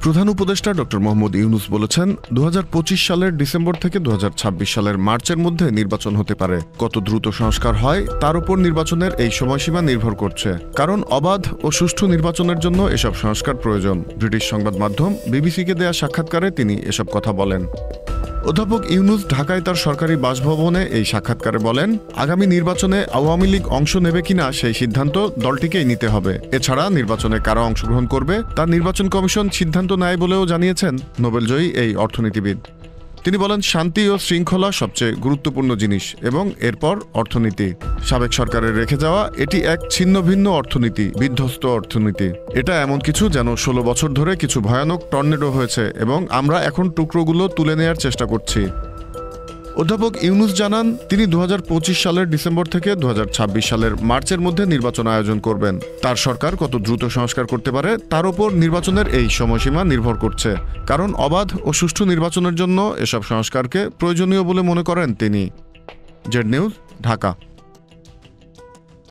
প্রধান উপদেষ্টা ডক্টর মোহাম্মদ ইউনূস বলেছেন ২০২৫ সালের ডিসেম্বর থেকে ২০২৬ সালের মার্চের মধ্যে নির্বাচন হতে পারে। কত দ্রুত সংস্কার হয় তার উপর নির্বাচনের এই সময়সীমা নির্ভর করছে, কারণ অবাধ ও সুষ্ঠু নির্বাচনের জন্য এসব সংস্কার প্রয়োজন। ব্রিটিশ সংবাদ মাধ্যম বিবিসিকে দেয়া সাক্ষাৎকারে তিনি এসব কথা বলেন। অধ্যাপক ইউনূস ঢাকায় তার সরকারি বাসভবনে এই সাক্ষাৎকারে বলেন, আগামী নির্বাচনে আওয়ামী লীগ অংশ নেবে কিনা সেই সিদ্ধান্ত দলটিকেই নিতে হবে। এছাড়া নির্বাচনে কারা অংশগ্রহণ করবে তা নির্বাচন কমিশন সিদ্ধান্ত নেয় বলেও জানিয়েছেন নোবেলজয়ী এই অর্থনীতিবিদ। তিনি বলেন, শান্তি ও শৃঙ্খলা সবচেয়ে গুরুত্বপূর্ণ জিনিস এবং এরপর অর্থনীতি। সাবেক সরকারের রেখে যাওয়া এটি এক ছিন্ন ভিন্ন অর্থনীতি, বিধ্বস্ত অর্থনীতি। এটা এমন কিছু যেন ১৬ বছর ধরে কিছু ভয়ানক টর্নেডো হয়েছে এবং আমরা এখন টুকরোগুলো তুলে নেয়ার চেষ্টা করছি। অধ্যাপক ইউনূস জানান, তিনি ২০২৫ সালের ডিসেম্বর থেকে ২০২৬ সালের মার্চের মধ্যে নির্বাচন আয়োজন করবেন। তার সরকার কত দ্রুত সংস্কার করতে পারে তার উপর নির্বাচনের এই সময়সীমা নির্ভর করছে, কারণ অবাধ ও সুষ্ঠু নির্বাচনের জন্য এসব সংস্কারকে প্রয়োজনীয় বলে মনে করেন তিনি। Z news, Dhaka.